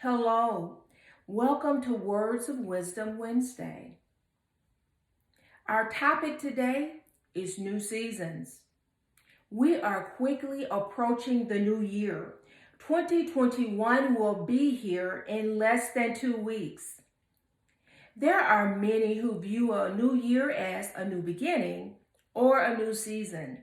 Hello, welcome to Words of Wisdom Wednesday. Our topic today is new seasons. We are quickly approaching the new year. 2021 will be here in less than 2 weeks. There are many who view a new year as a new beginning or a new season.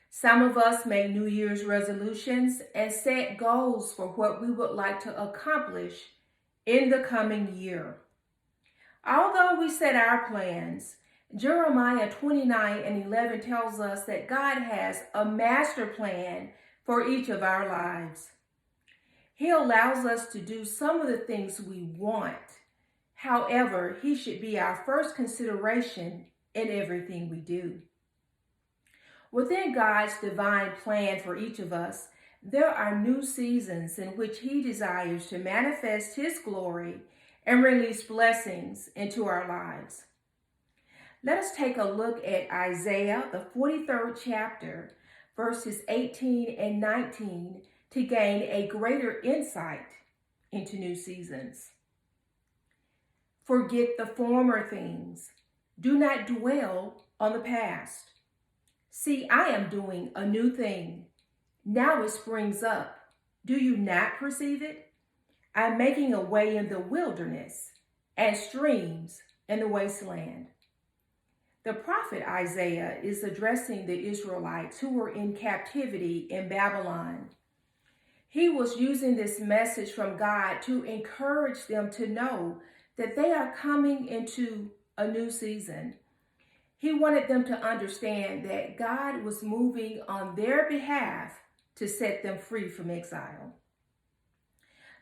Some of us make New Year's resolutions and set goals for what we would like to accomplish in the coming year. Although we set our plans, Jeremiah 29:11 tells us that God has a master plan for each of our lives. He allows us to do some of the things we want. However, He should be our first consideration in everything we do. Within God's divine plan for each of us, there are new seasons in which He desires to manifest His glory and release blessings into our lives. Let us take a look at Isaiah, the 43rd chapter, verses 18 and 19 to gain a greater insight into new seasons. Forget the former things. Do not dwell on the past. See, I am doing a new thing. Now it springs up. Do you not perceive it? I'm making a way in the wilderness and streams in the wasteland. The prophet Isaiah is addressing the Israelites who were in captivity in Babylon. He was using this message from God to encourage them to know that they are coming into a new season. He wanted them to understand that God was moving on their behalf to set them free from exile.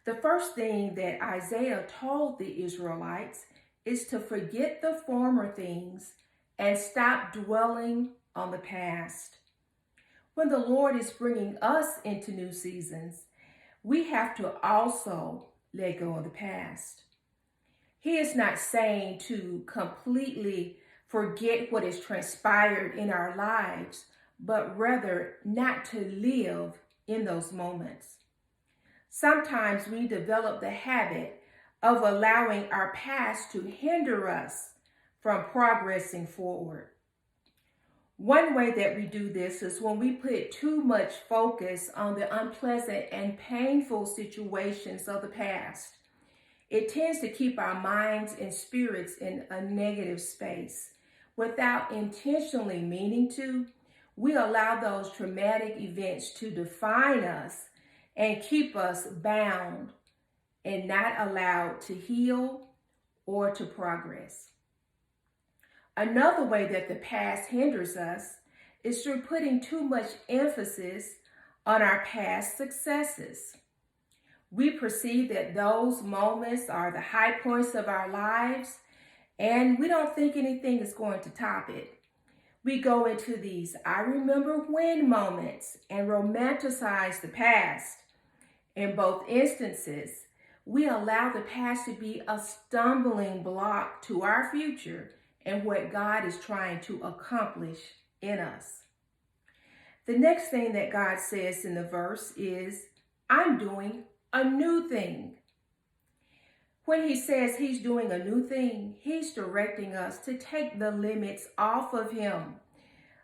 The first thing that Isaiah told the Israelites is to forget the former things and stop dwelling on the past. When the Lord is bringing us into new seasons, we have to also let go of the past. He is not saying to completely forget what has transpired in our lives, but rather not to live in those moments. Sometimes we develop the habit of allowing our past to hinder us from progressing forward. One way that we do this is when we put too much focus on the unpleasant and painful situations of the past. It tends to keep our minds and spirits in a negative space. Without intentionally meaning to, we allow those traumatic events to define us and keep us bound and not allowed to heal or to progress. Another way that the past hinders us is through putting too much emphasis on our past successes. We perceive that those moments are the high points of our lives, and we don't think anything is going to top it. We go into these I remember when moments and romanticize the past. In both instances, we allow the past to be a stumbling block to our future and what God is trying to accomplish in us. The next thing that God says in the verse is, I'm doing a new thing. When He says He's doing a new thing, He's directing us to take the limits off of Him.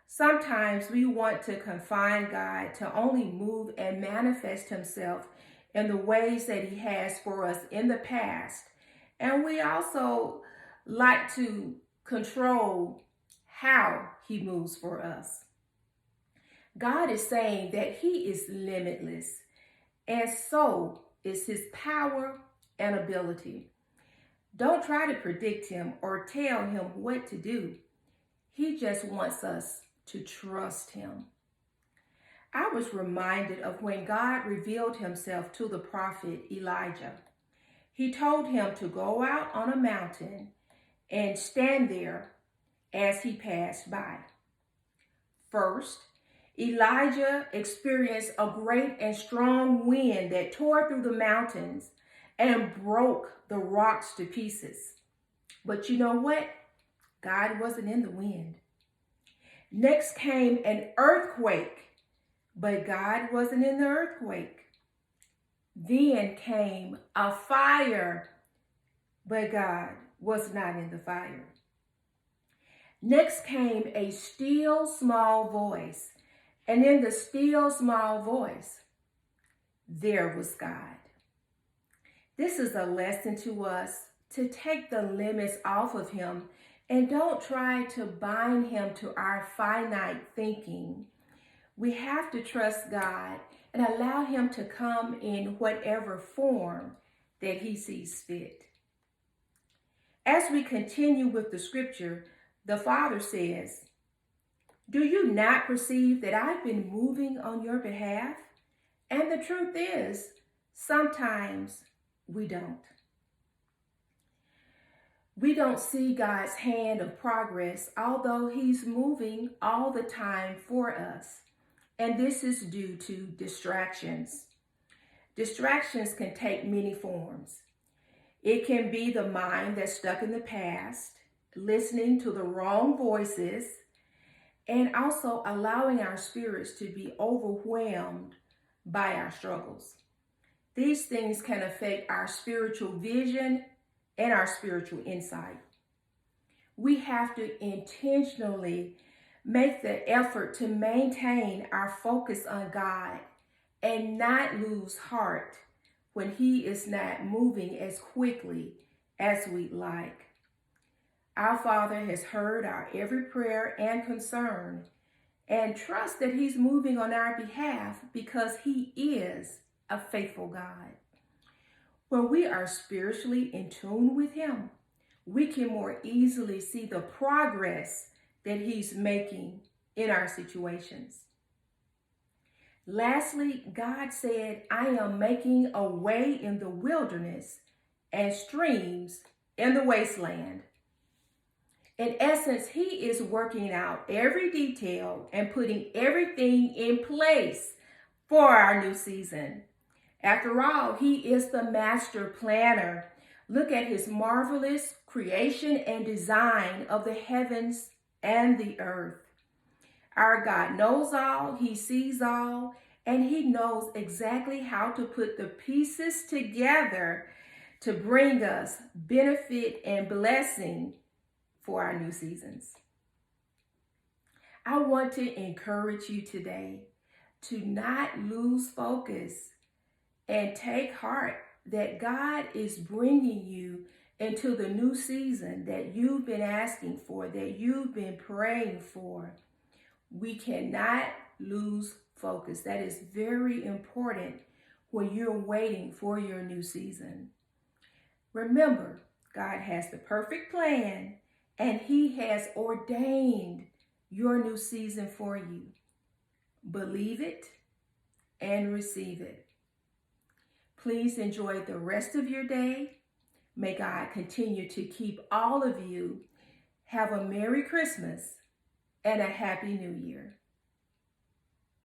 Sometimes we want to confine God to only move and manifest Himself in the ways that He has for us in the past. And we also like to control how He moves for us. God is saying that He is limitless, and so is His power and ability. Don't try to predict Him or tell Him what to do. He just wants us to trust Him. I was reminded of when God revealed Himself to the prophet Elijah. He told him to go out on a mountain and stand there as he passed by. First, Elijah experienced a great and strong wind that tore through the mountains and broke the rocks to pieces. But you know what? God wasn't in the wind. Next came an earthquake, but God wasn't in the earthquake. Then came a fire, but God was not in the fire. Next came a still small voice, and in the still small voice, there was God. This is a lesson to us to take the limits off of him and don't try to bind him to our finite thinking. We have to trust God and allow him to come in whatever form that he sees fit. As we continue with the scripture, the Father says, "Do you not perceive that I've been moving on your behalf?" And the truth is, sometimes we don't. We don't see God's hand of progress, although he's moving all the time for us. And this is due to distractions. Distractions can take many forms. It can be the mind that's stuck in the past, listening to the wrong voices, and also allowing our spirits to be overwhelmed by our struggles. These things can affect our spiritual vision and our spiritual insight. We have to intentionally make the effort to maintain our focus on God and not lose heart when he is not moving as quickly as we'd like. Our Father has heard our every prayer and concern, and trust that he's moving on our behalf because he is a faithful God. When we are spiritually in tune with him, we can more easily see the progress that he's making in our situations. Lastly, God said, "I am making a way in the wilderness and streams in the wasteland." In essence, he is working out every detail and putting everything in place for our new season. After all, he is the master planner. Look at his marvelous creation and design of the heavens and the earth. Our God knows all, he sees all, and he knows exactly how to put the pieces together to bring us benefit and blessing for our new seasons. I want to encourage you today to not lose focus and take heart that God is bringing you into the new season that you've been asking for, that you've been praying for. We cannot lose focus. That is very important when you're waiting for your new season. Remember, God has the perfect plan and he has ordained your new season for you. Believe it and receive it. Please enjoy the rest of your day. May God continue to keep all of you. Have a Merry Christmas and a Happy New Year.